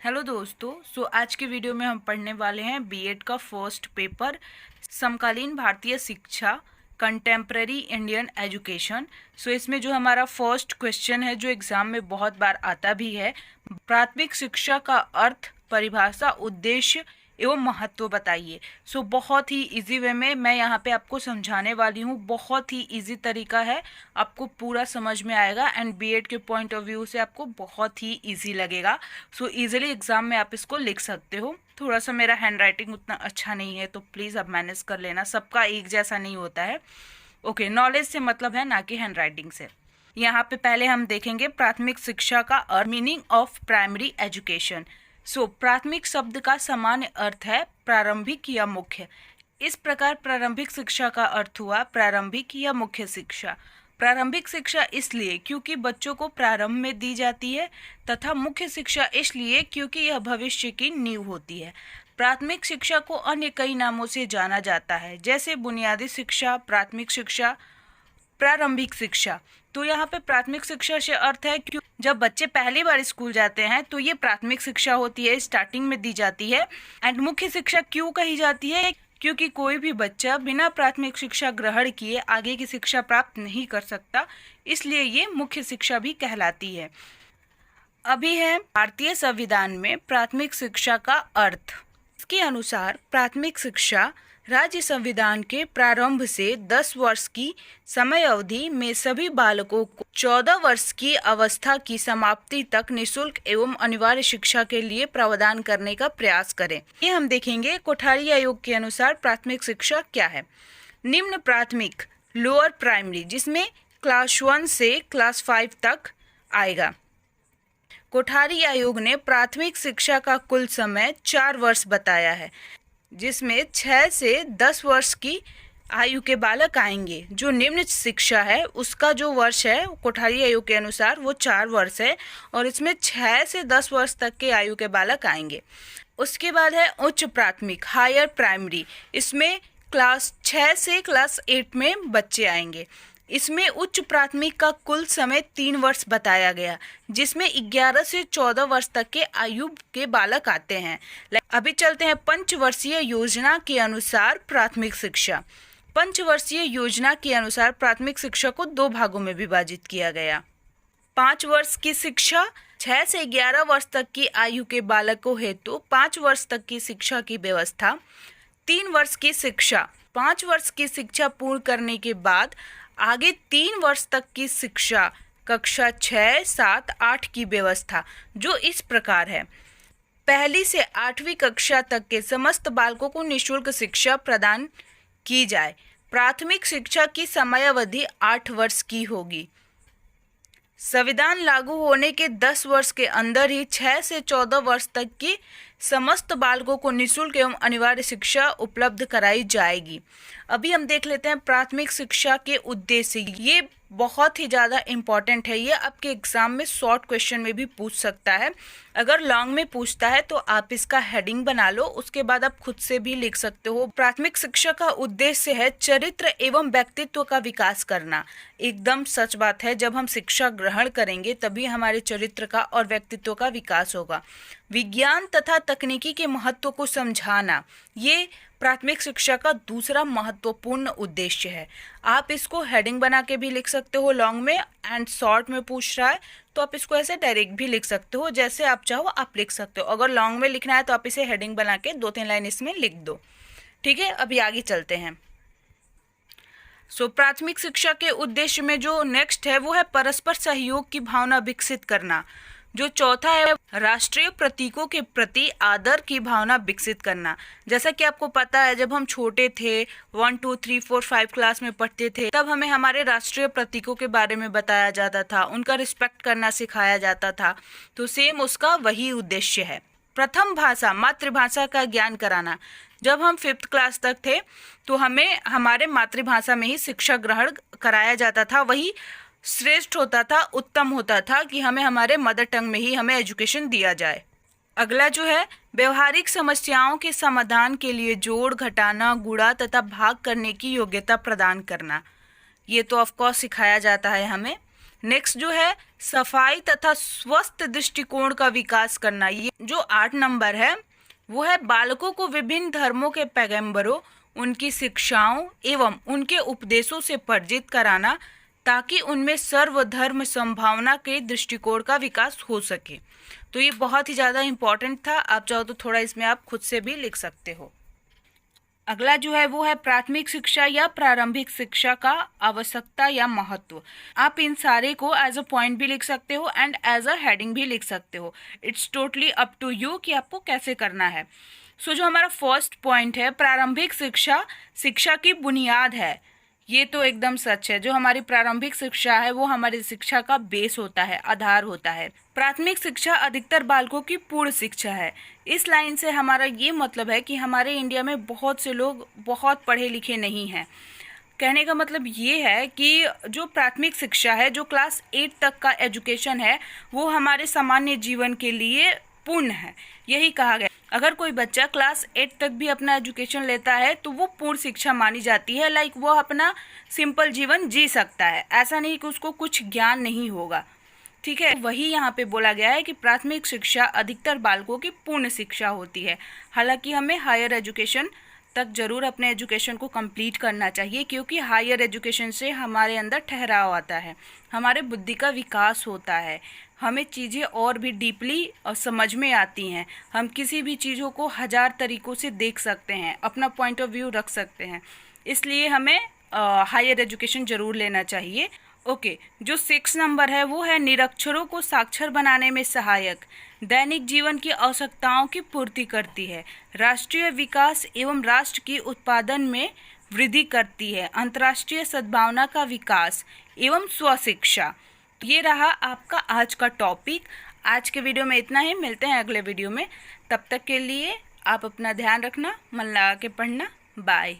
Hello दोस्तों। आज के वीडियो में हम पढ़ने वाले हैं बीएड का फर्स्ट पेपर समकालीन भारतीय शिक्षा कंटेम्प्रेरी इंडियन एजुकेशन। इसमें जो हमारा फर्स्ट क्वेश्चन है जो एग्ज़ाम में बहुत बार आता भी है, प्राथमिक शिक्षा का अर्थ, परिभाषा, उद्देश्य एवं महत्व बताइए। बहुत ही इजी वे में मैं यहाँ पे आपको समझाने वाली हूँ। बहुत ही इजी तरीका है, आपको पूरा समझ में आएगा एंड बीएड के पॉइंट ऑफ व्यू से आपको बहुत ही इजी लगेगा। इजीली एग्जाम में आप इसको लिख सकते हो। थोड़ा सा मेरा हैंड राइटिंग उतना अच्छा नहीं है तो प्लीज़ आप मैनेज कर लेना, सबका एक जैसा नहीं होता है। ओके, नॉलेज से मतलब है, ना कि हैंड राइटिंग से। यहाँ पे पहले हम देखेंगे प्राथमिक शिक्षा का अर्थ, मीनिंग ऑफ प्राइमरी एजुकेशन। प्राथमिक शब्द का सामान्य अर्थ है प्रारंभिक या मुख्य। इस प्रकार प्रारंभिक शिक्षा का अर्थ हुआ प्रारंभिक या मुख्य शिक्षा। प्रारंभिक शिक्षा इसलिए क्योंकि बच्चों को प्रारंभ में दी जाती है, तथा मुख्य शिक्षा इसलिए क्योंकि यह भविष्य की नींव होती है। प्राथमिक शिक्षा को अन्य कई नामों से जाना जाता है, जैसे बुनियादी शिक्षा, प्राथमिक शिक्षा, प्रारंभिक शिक्षा। तो यहाँ पे प्राथमिक शिक्षा से अर्थ है कि जब बच्चे पहली बार स्कूल जाते हैं तो ये प्राथमिक शिक्षा होती है, स्टार्टिंग में दी जाती है। एंड मुख्य शिक्षा क्यों कही जाती है? क्योंकि कोई भी बच्चा बिना प्राथमिक शिक्षा ग्रहण किए आगे की शिक्षा प्राप्त नहीं कर सकता, इसलिए ये मुख्य शिक्षा भी कहलाती है। अभी है भारतीय संविधान में प्राथमिक शिक्षा का अर्थ। इसके अनुसार प्राथमिक शिक्षा राज्य संविधान के प्रारंभ से 10 वर्ष की समय अवधि में सभी बालकों को 14 वर्ष की अवस्था की समाप्ति तक निःशुल्क एवं अनिवार्य शिक्षा के लिए प्रावधान करने का प्रयास करें। ये हम देखेंगे कोठारी आयोग के अनुसार प्राथमिक शिक्षा क्या है। निम्न प्राथमिक, लोअर प्राइमरी, जिसमें क्लास 1 से क्लास 5 तक आएगा। कोठारी आयोग ने प्राथमिक शिक्षा का कुल समय 4 वर्ष बताया है, जिसमें 6 से 10 वर्ष की आयु के बालक आएंगे। जो निम्न शिक्षा है उसका जो वर्ष है कोठारी आयोग के अनुसार वो 4 वर्ष है, और इसमें 6 से 10 वर्ष तक के आयु के बालक आएंगे। उसके बाद है उच्च प्राथमिक, हायर प्राइमरी। इसमें क्लास 6 से क्लास 8 में बच्चे आएंगे। इसमें उच्च प्राथमिक का कुल समय 3 वर्ष बताया गया, जिसमें 11 से 14 वर्ष तक के आयु के बालक आते हैं। अभी चलते हैं पंचवर्षीय योजना के अनुसार प्राथमिक शिक्षा। पंचवर्षीय योजना के अनुसार प्राथमिक शिक्षा को 2 भागों में विभाजित किया गया। 5 वर्ष की शिक्षा, 6 से 11 वर्ष तक की आयु के बालकों हेतु 5 वर्ष तक की शिक्षा की व्यवस्था। 3 वर्ष की शिक्षा, 5 वर्ष की शिक्षा पूर्ण करने के बाद आगे 3 वर्ष तक की शिक्षा, कक्षा 6, 7, 8 की व्यवस्था, जो इस प्रकार है। पहली से 8वीं कक्षा तक के समस्त बालकों को निःशुल्क शिक्षा प्रदान की जाए। प्राथमिक शिक्षा की समयावधि 8 वर्ष की होगी। संविधान लागू होने के 10 वर्ष के अंदर ही 6 से 14 वर्ष तक की समस्त बालकों को निःशुल्क एवं अनिवार्य शिक्षा उपलब्ध कराई जाएगी। अभी हम देख लेते हैं प्राथमिक शिक्षा के उद्देश्य। ये बहुत ही ज़्यादा इम्पॉर्टेंट है, ये आपके एग्जाम में शॉर्ट क्वेश्चन में भी पूछ सकता है। अगर लॉन्ग में पूछता है तो आप इसका हेडिंग बना लो, उसके बाद आप खुद से भी लिख सकते हो। प्राथमिक शिक्षा का उद्देश्य है चरित्र एवं व्यक्तित्व का विकास करना। एकदम सच बात है, जब हम शिक्षा ग्रहण करेंगे तभी हमारे चरित्र का और व्यक्तित्व का विकास होगा। विज्ञान तथा तकनीकी के महत्व को समझाना, ये प्राथमिक शिक्षा का दूसरा महत्वपूर्ण उद्देश्य है। आप इसको हेडिंग बना के भी लिख सकते हो लॉन्ग में, एंड शॉर्ट में पूछ रहा है तो आप इसको ऐसे डायरेक्ट भी लिख सकते हो, जैसे आप चाहो आप लिख सकते हो। अगर लॉन्ग में लिखना है तो आप इसे हेडिंग बना के 2-3 लाइन इसमें लिख दो। ठीक है, अभी आगे चलते हैं। प्राथमिक शिक्षा के उद्देश्य में जो नेक्स्ट है वो है परस्पर सहयोग की भावना विकसित करना। जो चौथा है राष्ट्रीय प्रतीकों के प्रति आदर की भावना विकसित करना। जैसा कि आपको पता है, जब हम छोटे थे 1, 2, 3, 4, 5 क्लास में पढ़ते थे, तब हमें हमारे राष्ट्रीय प्रतीकों के बारे में बताया जाता था, उनका रिस्पेक्ट करना सिखाया जाता था। तो सेम उसका वही उद्देश्य है। प्रथम भाषा, मातृभाषा का ज्ञान कराना। जब हम 5th क्लास तक थे तो हमें हमारे मातृभाषा में ही शिक्षा ग्रहण कराया जाता था। वही श्रेष्ठ होता था, उत्तम होता था कि हमें हमारे मदर टंग में ही हमें एजुकेशन दिया जाए। अगला जो है व्यवहारिक समस्याओं के समाधान के लिए जोड़, घटाना, गुणा तथा भाग करने की योग्यता प्रदान करना। ये तो ऑफ कोर्स सिखाया जाता है हमें। नेक्स्ट जो है सफाई तथा स्वस्थ दृष्टिकोण का विकास करना। ये जो 8 नंबर है वो है बालकों को विभिन्न धर्मों के पैगंबरों, उनकी शिक्षाओं एवं उनके उपदेशों से परिचित कराना, ताकि उनमें सर्वधर्म संभावना के दृष्टिकोण का विकास हो सके। तो ये बहुत ही ज़्यादा इम्पॉर्टेंट था। आप चाहो तो थोड़ा इसमें आप खुद से भी लिख सकते हो। अगला जो है वो है प्राथमिक शिक्षा या प्रारंभिक शिक्षा का आवश्यकता या महत्व। आप इन सारे को एज अ पॉइंट भी लिख सकते हो एंड एज अ हेडिंग भी लिख सकते हो। It's totally up to you कि आपको कैसे करना है। सो जो हमारा फर्स्ट पॉइंट है, प्रारंभिक शिक्षा शिक्षा की बुनियाद है। ये तो एकदम सच है। जो हमारी प्रारंभिक शिक्षा है वो हमारी शिक्षा का बेस होता है, आधार होता है। प्राथमिक शिक्षा अधिकतर बालकों की पूर्ण शिक्षा है। इस लाइन से हमारा ये मतलब है कि हमारे इंडिया में बहुत से लोग बहुत पढ़े लिखे नहीं हैं। कहने का मतलब ये है कि जो प्राथमिक शिक्षा है, जो क्लास 8 तक का एजुकेशन है, वो हमारे सामान्य जीवन के लिए पूर्ण है। यही कहा गया। अगर कोई बच्चा क्लास 8 तक भी अपना एजुकेशन लेता है तो वो पूर्ण शिक्षा मानी जाती है। लाइक वो अपना सिंपल जीवन जी सकता है। ऐसा नहीं कि उसको कुछ ज्ञान नहीं होगा, ठीक है। वही यहाँ पे बोला गया है कि प्राथमिक शिक्षा अधिकतर बालकों की पूर्ण शिक्षा होती है। हालांकि हमें हायर एजुकेशन तक जरूर अपने एजुकेशन को कंप्लीट करना चाहिए, क्योंकि हायर एजुकेशन से हमारे अंदर ठहराव आता है, हमारे बुद्धि का विकास होता है, हमें चीज़ें और भी डीपली और समझ में आती हैं। हम किसी भी चीज़ों को 1000 तरीक़ों से देख सकते हैं, अपना पॉइंट ऑफ व्यू रख सकते हैं। इसलिए हमें हायर एजुकेशन ज़रूर लेना चाहिए। ओके, जो 6 नंबर है वो है निरक्षरों को साक्षर बनाने में सहायक, दैनिक जीवन की आवश्यकताओं की पूर्ति करती है, राष्ट्रीय विकास एवं राष्ट्र की उत्पादन में वृद्धि करती है, अंतर्राष्ट्रीय सद्भावना का विकास एवं स्वशिक्षा। ये रहा आपका आज का टॉपिक। आज के वीडियो में इतना ही। मिलते हैं अगले वीडियो में। तब तक के लिए आप अपना ध्यान रखना, मन लगा के पढ़ना। बाय।